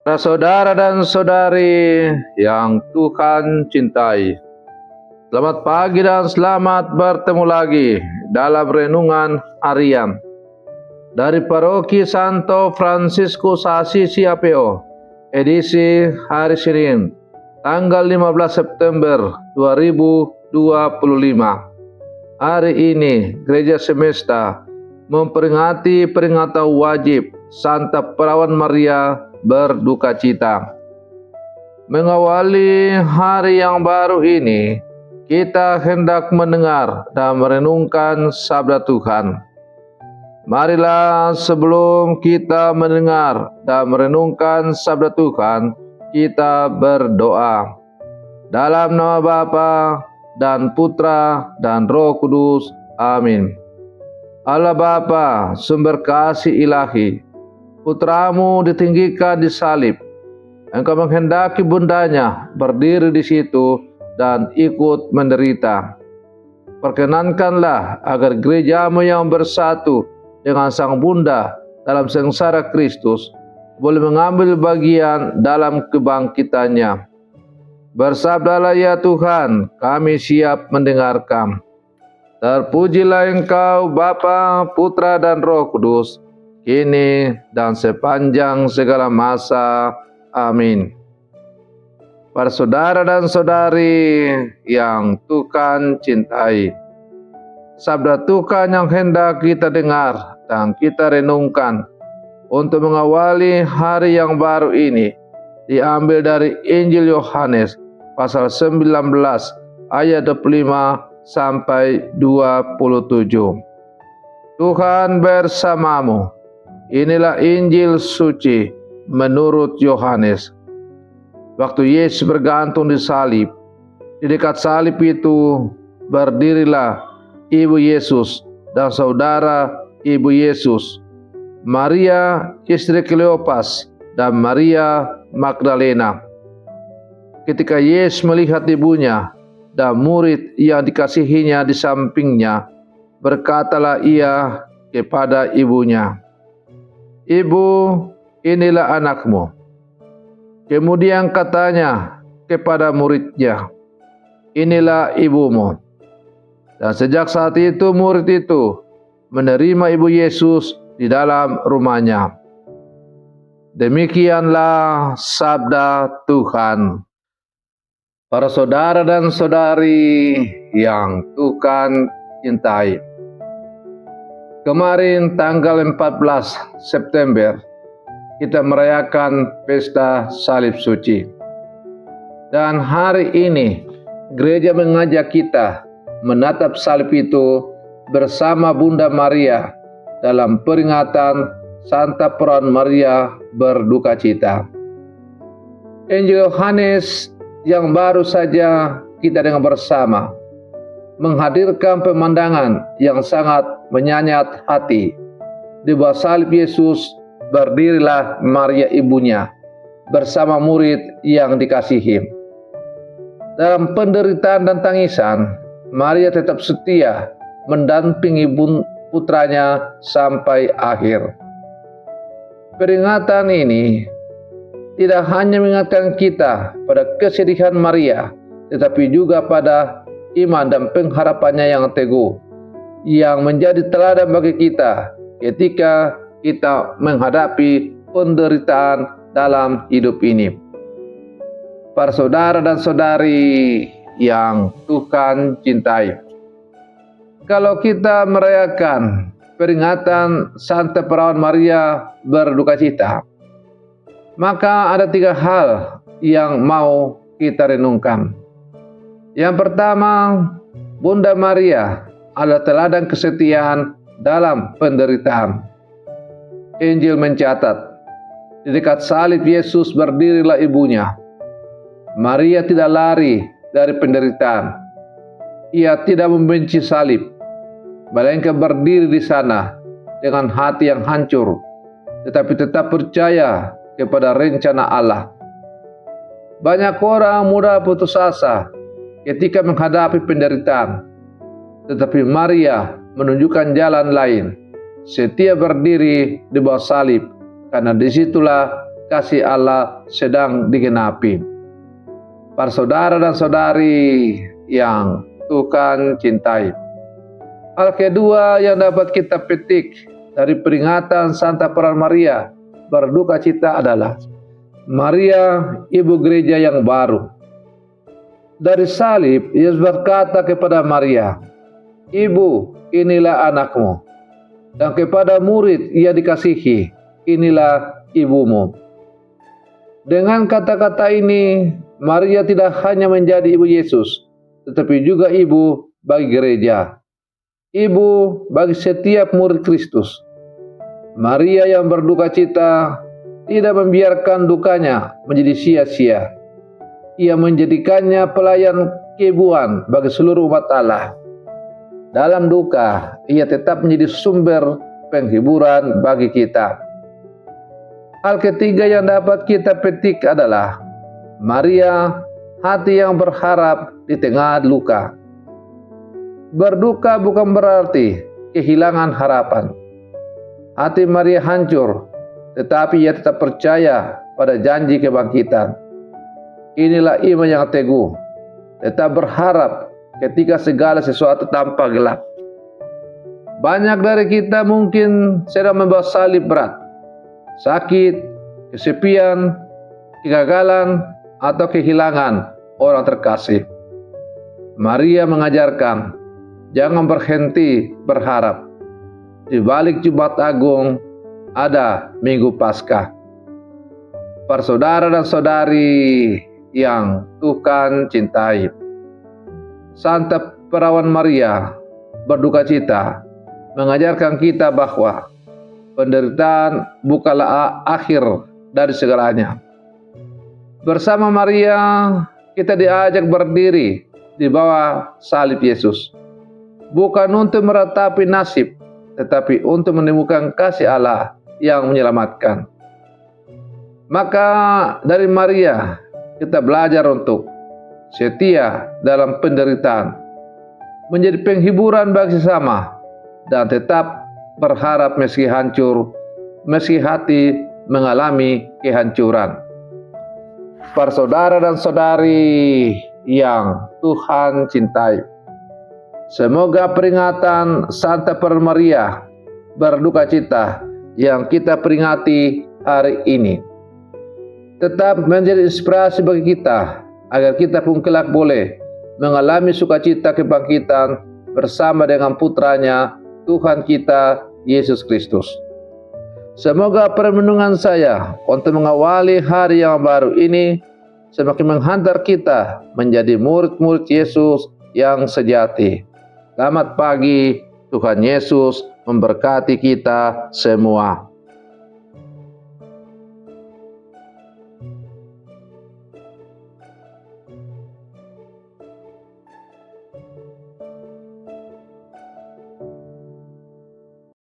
Para saudara dan saudari yang Tuhan cintai, selamat pagi dan selamat bertemu lagi dalam renungan harian dari Paroki Santo Fransiskus Assisi APO, edisi hari Senin, tanggal 15 September 2025. Hari ini Gereja Semesta memperingati peringatan wajib Santa Perawan Maria berduka cita. Mengawali hari yang baru ini, kita hendak mendengar dan merenungkan sabda Tuhan. Marilah sebelum kita mendengar dan merenungkan sabda Tuhan, kita berdoa. Dalam nama Bapa dan Putra dan Roh Kudus. Amin. Allah Bapa, sumber kasih ilahi, Putramu ditinggikan di salib. Engkau menghendaki bundanya berdiri di situ dan ikut menderita. Perkenankanlah agar gerejamu yang bersatu dengan sang bunda dalam sengsara Kristus boleh mengambil bagian dalam kebangkitannya. Bersabdalah ya Tuhan, kami siap mendengarkan. Terpujilah Engkau Bapa, Putra dan Roh Kudus, kini dan sepanjang segala masa. Amin. Para saudara dan saudari yang Tuhan cintai, sabda Tuhan yang hendak kita dengar dan kita renungkan untuk mengawali hari yang baru ini diambil dari Injil Yohanes pasal 19 ayat 25 sampai 27. Tuhan bersamamu. Inilah Injil suci menurut Yohanes. Waktu Yesus bergantung di salib, di dekat salib itu berdirilah ibu Yesus dan saudara ibu Yesus, Maria istri Kleopas dan Maria Magdalena. Ketika Yesus melihat ibunya dan murid yang dikasihinya di sampingnya, berkatalah ia kepada ibunya, "Ibu, inilah anakmu." Kemudian katanya kepada muridnya, "Inilah ibumu." Dan sejak saat itu murid itu menerima ibu Yesus di dalam rumahnya. Demikianlah sabda Tuhan. Para saudara dan saudari yang Tuhan cintai, kemarin tanggal 14 September kita merayakan pesta salib suci. Dan hari ini gereja mengajak kita menatap salib itu bersama Bunda Maria dalam peringatan Santa Perawan Maria berduka cita. Injil Yohanes yang baru saja kita dengar bersama menghadirkan pemandangan yang sangat menyayat hati. Di bawah salib Yesus berdirilah Maria ibunya bersama murid yang dikasihi. Dalam penderitaan dan tangisan, Maria tetap setia mendampingi putranya sampai akhir. Peringatan ini tidak hanya mengingatkan kita pada kesedihan Maria, tetapi juga pada iman dan pengharapannya yang teguh, yang menjadi teladan bagi kita ketika kita menghadapi penderitaan dalam hidup ini. Para saudara dan saudari yang Tuhan cintai, kalau kita merayakan peringatan Santa Perawan Maria berduka cita, maka ada 3 hal yang mau kita renungkan. Yang pertama, Bunda Maria adalah teladan kesetiaan dalam penderitaan. Injil mencatat, di dekat salib Yesus berdirilah ibunya. Maria tidak lari dari penderitaan. Ia tidak membenci salib, melainkan berdiri di sana dengan hati yang hancur, tetapi tetap percaya kepada rencana Allah. Banyak orang mudah putus asa ketika menghadapi penderitaan, tetapi Maria menunjukkan jalan lain, setia berdiri di bawah salib, karena disitulah kasih Allah sedang digenapi. Para saudara dan saudari yang Tuhan cintai, hal kedua yang dapat kita petik dari peringatan Santa Peran Maria berduka cita adalah Maria, ibu gereja yang baru. Dari salib, Yesus berkata kepada Maria, "Ibu, inilah anakmu." Dan kepada murid ia dikasihi, "Inilah ibumu." Dengan kata-kata ini, Maria tidak hanya menjadi ibu Yesus, tetapi juga ibu bagi gereja, ibu bagi setiap murid Kristus. Maria yang berduka cita tidak membiarkan dukanya menjadi sia-sia. Ia menjadikannya pelayan keibuan bagi seluruh umat Allah. Dalam duka, ia tetap menjadi sumber penghiburan bagi kita. Hal ketiga yang dapat kita petik adalah Maria, hati yang berharap di tengah luka. Berduka bukan berarti kehilangan harapan. Hati Maria hancur, tetapi ia tetap percaya pada janji kebangkitan. Inilah iman yang teguh, tetap berharap ketika segala sesuatu tampak gelap. Banyak dari kita mungkin sedang membawa salib berat, sakit, kesepian, kegagalan, atau kehilangan orang terkasih. Maria mengajarkan, jangan berhenti berharap. Di balik Jumat Agung ada Minggu Paskah. Para saudara dan saudari yang Tuhan cintai, Santa Perawan Maria berduka cita mengajarkan kita bahwa penderitaan bukanlah akhir dari segalanya. Bersama Maria, kita diajak berdiri di bawah salib Yesus. Bukan untuk meratapi nasib, tetapi untuk menemukan kasih Allah yang menyelamatkan. Maka dari Maria, kita belajar untuk setia dalam penderitaan, menjadi penghiburan bagi sesama, dan tetap berharap meski hancur, meski hati mengalami kehancuran. Para saudara dan saudari yang Tuhan cintai, semoga peringatan Santa Peran Maria berduka cita yang kita peringati hari ini tetap menjadi inspirasi bagi kita, agar kita pun kelak boleh mengalami sukacita kebangkitan bersama dengan putranya Tuhan kita Yesus Kristus. Semoga permenungan saya untuk mengawali hari yang baru ini semakin menghantar kita menjadi murid-murid Yesus yang sejati. Selamat pagi, Tuhan Yesus memberkati kita semua.